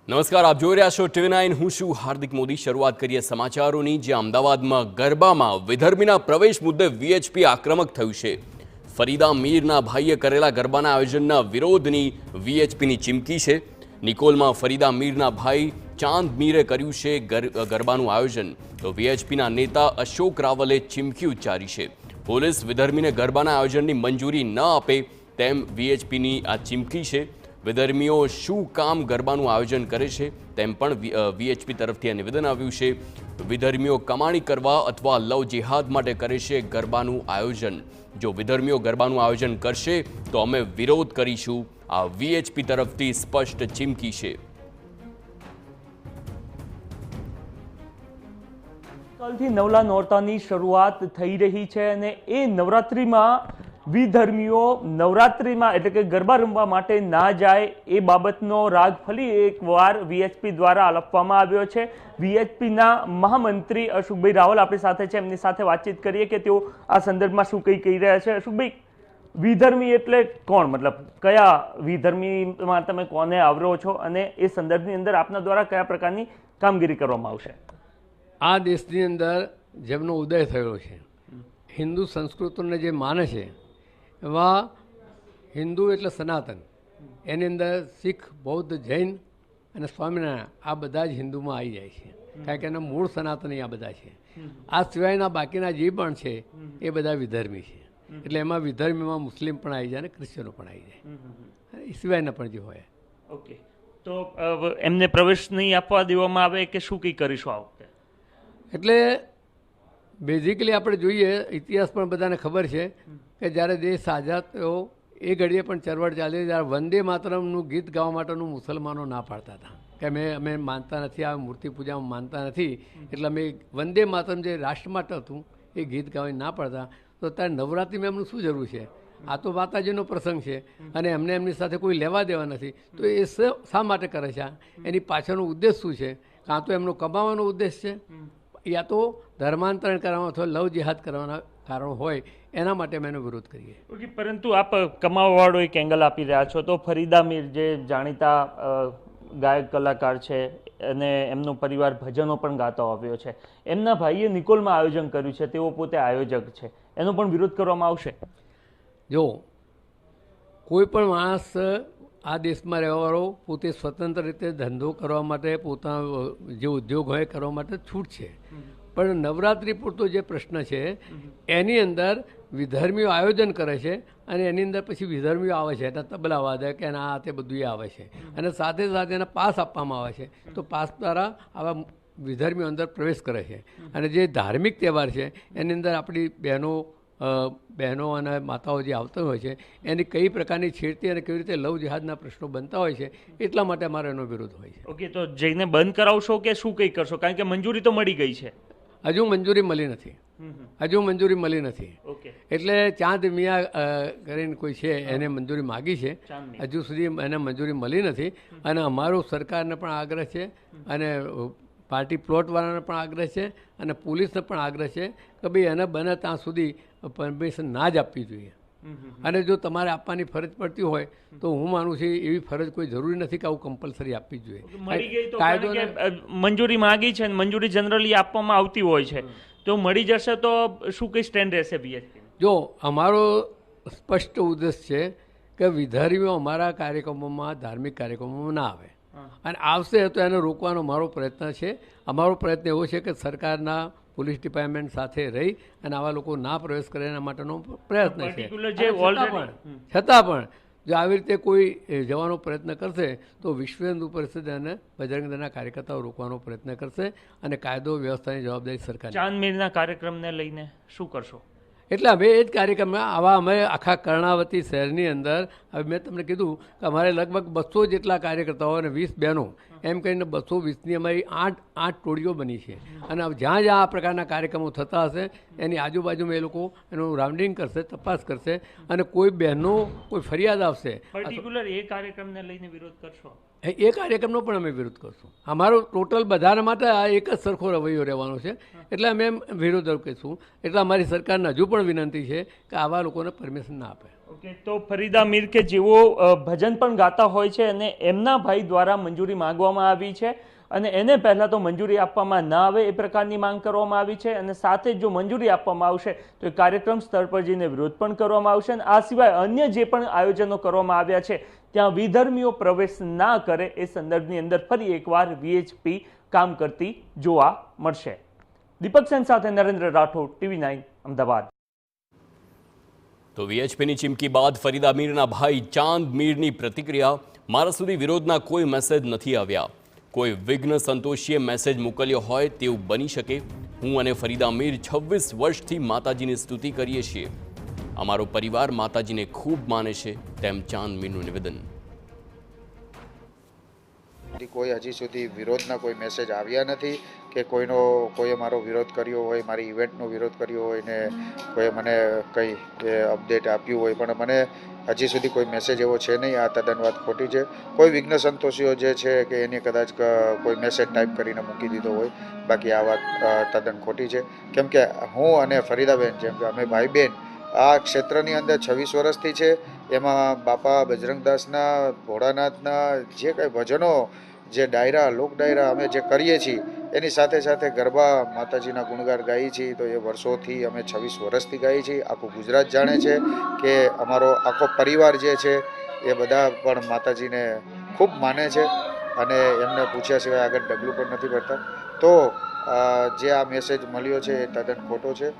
નમસ્કાર, આપ જોઈ રહ્યા છો TV9. હું છું હાર્દિક મોદી. શરૂઆત કરીએ સમાચારોની. જે અમદાવાદમાં ગરબામાં વિધર્મીના પ્રવેશ મુદ્દે VHP આક્રમક થયું છે. ફરીદા મીરના ભાઈએ કરેલા ગરબાના આયોજનના વિરોધની VHPની ચીમકી છે. નિકોલમાં ફરીદા મીરના ભાઈ ચાંદ મીરે કર્યું છે ગરબાનું આયોજન, તો VHPના નેતા અશોક રાવલે ચીમકી ઉચ્ચારી છે. પોલીસ વિધર્મીને ગરબાના આયોજનની મંજૂરી ન આપે તેમ VHPની આ ચીમકી છે. વિધર્મીઓ શું કામ ગરબાનું આયોજન કરે છે તેમ પણ VHP તરફથી આ નિવેદન આવ્યું છે. વિધર્મીઓ કમાણી કરવા અથવા લવ જેહાદ માટે કરે છે ગરબાનું આયોજન. જો વિધર્મીઓ ગરબાનું આયોજન કરશે તો અમે વિરોધ કરીશું. આ VHP તરફથી સ્પષ્ટ ચીમકી છે. કાલથી નવલા નોરતાની શરૂઆત થઈ રહી છે અને એ નવરાત્રિમાં વિધર્મીઓ નવરાત્રિમાં એટલે કે ગરબા રમવા માટે ના જાય એ બાબતનો રાગ ફરી એકવાર VHP દ્વારા આલપવામાં આવ્યો છે. VHPના મહામંત્રી અશોકભાઈ રાવલ આપણી સાથે છે, એમની સાથે વાતચીત કરીએ કે તેઓ આ સંદર્ભમાં શું કંઈ કહી રહ્યા છે. અશોકભાઈ, વિધર્મી એટલે કોણ? મતલબ કયા વિધર્મીમાં તમે કોને આવરો છો અને એ સંદર્ભની અંદર આપના દ્વારા કયા પ્રકારની કામગીરી કરવામાં આવશે? આ દેશની અંદર જેમનો ઉદય થયો છે, હિન્દુ સંસ્કૃતિને જે માને છે, એમાં હિન્દુ એટલે સનાતન, એની અંદર શીખ, બૌદ્ધ, જૈન અને સ્વામિનારાયણ આ બધા જ હિન્દુમાં આવી જાય છે, કારણ કે એના મૂળ સનાતની આ બધા છે. આ સિવાયના બાકીના જે પણ છે એ બધા વિધર્મી છે. એટલે એમાં વિધર્મીમાં મુસ્લિમ પણ આવી જાય અને ક્રિશ્ચનો પણ આવી જાય, એ સિવાયના પણ જે હોય. ઓકે, તો એમને પ્રવેશ નહીં આપવા દેવામાં આવે કે શું કંઈ કરીશું આ વખતે? એટલે બેઝિકલી આપણે જોઈએ, ઇતિહાસ પણ બધાને ખબર છે કે જ્યારે દેશ આઝાદ થયો એ ઘડીએ પણ ચળવળ ચાલી, જ્યારે વંદે માતરમનું ગીત ગાવા માટેનું મુસલમાનો ના પાડતા હતા કે અમે માનતા નથી, આ મૂર્તિ પૂજામાં માનતા નથી, એટલે અમે વંદે માતરમ જે રાષ્ટ્ર માટે હતું એ ગીત ગાવાની ના પાડતા. તો ત્યારે નવરાત્રિમાં એમનું શું જરૂર છે? આ તો માતાજીનો પ્રસંગ છે અને એમને એમની સાથે કોઈ લેવા દેવા નથી, તો એ શા માટે કરે છે? એની પાછળનો ઉદ્દેશ શું છે? કાં તો એમનો કમાવાનો ઉદ્દેશ છે, યા તો ધર્માંતરણ કરવાનો અથવા લવ જેહાદ કરવાના કારણો હોય, એના માટે અમે એનો વિરોધ કરીએ. ઓકે, પરંતુ આપ કમાવાવાળો એક એંગલ આપી રહ્યા છો, તો ફરીદા મીર જે જાણીતા ગાયક કલાકાર છે અને એમનો પરિવાર ભજનો પણ ગાતો આવ્યો છે, એમના ભાઈએ નિકોલમાં આયોજન કર્યું છે, તેઓ પોતે આયોજક છે, એનો પણ વિરોધ કરવામાં આવશે? જો કોઈ પણ માણસ આ દેશમાં રહેવાવાળો પોતે સ્વતંત્ર રીતે ધંધો કરવા માટે, પોતાનો જે ઉદ્યોગ હોય કરવા માટે છૂટ છે, પણ નવરાત્રિ પૂરતો જે પ્રશ્ન છે એની અંદર વિધર્મીઓ આયોજન કરે છે અને એની અંદર પછી વિધર્મીઓ આવે છે, એના તબલા વાદક કે આ તે બધું આવે છે અને સાથે સાથે એના પાસ આપવામાં આવે છે. તો પાસ દ્વારા આવા વિધર્મીઓ અંદર પ્રવેશ કરે છે. અને જે ધાર્મિક તહેવાર છે એની અંદર આપણી બહેનો અને માતાઓ જે આવતા હોય છે એની કઈ પ્રકારની છેડતી અને કેવી રીતે લવ જેહાદના પ્રશ્નો બનતા હોય છે, એટલા માટે અમારો એનો વિરોધ હોય છે. ઓકે, તો જઈને બંધ કરાવશો કે શું કંઈ કરશો? કારણ કે મંજૂરી તો મળી ગઈ છે. હજુ મંજૂરી મળી નથી. ઓકે, એટલે ચાંદ મિયા કરીને કોઈ છે એને મંજૂરી માગી છે, હજુ સુધી એને મંજૂરી મળી નથી. અને અમારો સરકારને પણ આગ્રહ છે અને પાર્ટી પ્લોટવાળાને પણ આગ્રહ છે અને પોલીસને પણ આગ્રહ છે કે ભાઈ એને બને ત્યાં સુધી પરમિશન ના જ આપવી જોઈએ. અને જો તમારે આપવાની ફરજ પડતી હોય તો હું માનું છું એવી ફરજ કોઈ જરૂરી નથી કે આવું કમ્પલસરી આપવી જ જોઈએ. મંજૂરી માગી છે, મંજૂરી જનરલી આપવામાં આવતી હોય છે, તો મળી જશે તો શું કઈ સ્ટેન્ડ રહેશે VHP? જો અમારો સ્પષ્ટ ઉદ્દેશ છે કે વિધર્મીઓ અમારા કાર્યક્રમોમાં, ધાર્મિક કાર્યક્રમોમાં ના આવે, અને આવશે તો એને રોકવાનો અમારો પ્રયત્ન છે. અમારો પ્રયત્ન એવો છે કે સરકારના પોલીસ ડિપાર્ટમેન્ટ સાથે રહી અને આવા લોકો ના પ્રવેશ કરે એના માટેનો પ્રયત્ન છે. છતાં પણ જો આવી રીતે કોઈ જવાનો પ્રયત્ન કરશે તો વિશ્વ હિન્દુ પરિષદ અને બજરંગ દળના કાર્યકર્તાઓ રોકવાનો પ્રયત્ન કરશે અને કાયદો વ્યવસ્થાની જવાબદારી સરકાર. ચાંદ મીરના કાર્યક્રમને લઈને શું કરશો? એટલે અમે એ જ કાર્યક્રમમાં આવા અમે આખા કર્ણાવતી શહેરની અંદર, હવે મેં તમને કીધું કે અમારે લગભગ 200 જેટલા કાર્યકર્તાઓ અને 20 બહેનો, એમ કહીને 220ની અમારી 8 ટોળીઓ બની છે. અને જ્યાં જ્યાં આ પ્રકારના કાર્યક્રમો થતા હશે એની આજુબાજુમાં એ લોકો એનું રાઉન્ડિંગ કરશે, તપાસ કરશે, અને કોઈ બહેનો કોઈ ફરિયાદ આવશે, પર્ટિક્યુલર એ કાર્યક્રમને લઈને વિરોધ કરશો? એ કાર્યક્રમનો પણ અમે વિરોધ કરશું. અમારો ટોટલ બધાના માટે આ એક જ સરખો રવૈયો રહેવાનો છે, એટલે અમે એમ વિરોધ કહીશું. એટલે અમારી સરકારને હજુ પણ વિનંતી છે કે આવા લોકોને પરમિશન ના આપે. ઓકે, તો ફરીદા મીર કે જેઓ ભજન પણ ગાતા હોય છે અને એમના ભાઈ દ્વારા મંજૂરી માંગવામાં આવી છે અને એને પહેલા તો મંજૂરી આપવામાં ના આવે એ પ્રકારની માંગ કરવામાં આવી છે અને સાથે જ જો મંજૂરી આપવામાં આવશે તો એ કાર્યક્રમ સ્તર પર જઈને વિરોધ પણ કરવામાં આવશે અને આ સિવાય અન્ય જે પણ આયોજનો કરવામાં આવ્યા છે ત્યાં વિધર્મીઓ પ્રવેશ ના કરે એ સંદર્ભની અંદર ફરી એકવાર VHP કામ કરતી જોવા મળશે. દીપક સેન સાથે નરેન્દ્ર રાઠોડ, TV9 અમદાવાદ. તો VHPની ચીમકી બાદ ફરીદા મીરના ભાઈ ચાંદ મીરની પ્રતિક્રિયા: મારા સુધી વિરોધના કોઈ મેસેજ નથી આવ્યા. કોઈ વિઘ્ન સંતોષીએ મેસેજ મોકલ્યો હોય તેવું બની શકે. હું અને ફરીદા મીર 26 વર્ષથી માતાજીની સ્તુતિ કરીએ છીએ. અમારો પરિવાર માતાજીને ખૂબ માને છે, તેમ ચાંદ મીરનું નિવેદન. કોઈ હજી સુધી વિરોધના કોઈ મેસેજ આવ્યા નથી કે કોઈએ મારો વિરોધ કર્યો હોય, મારી ઇવેન્ટનો વિરોધ કર્યો હોય ને કોઈએ મને કંઈ અપડેટ આપ્યું હોય, પણ મને હજી સુધી કોઈ મેસેજ એવો છે નહીં. આ તદ્દન વાત ખોટી છે. કોઈ વિઘ્ન સંતોષીઓ જે છે કે એને કદાચ કોઈ મેસેજ ટાઈપ કરીને મૂકી દીધો હોય, બાકી આ વાત તદ્દન ખોટી છે. કેમ કે હું અને ફરીદાબેન જેમ કે અમે ભાઈ બહેન આ ક્ષેત્રની અંદર 26 વર્ષથી છે. એમાં બાપા બજરંગદાસના, ભોળાનાથના જે કંઈ ભજનો, જે ડાયરા, લોક ડાયરા અમે જે કરીએ છીએ એની સાથે સાથે ગરબા માતાજીના ગુણગાર ગાઈએ છીએ. તો એ વર્ષોથી અમે 26 વર્ષથી ગાઈએ છીએ. આખું ગુજરાત જાણે છે કે અમારો આખો પરિવાર જે છે એ બધા પણ માતાજીને ખૂબ માને છે અને એમને પૂછ્યા સિવાય આગળ ડગલું પણ નથી ભરતા. તો જે આ મેસેજ મળ્યો છે એ તદ્દન ખોટો છે.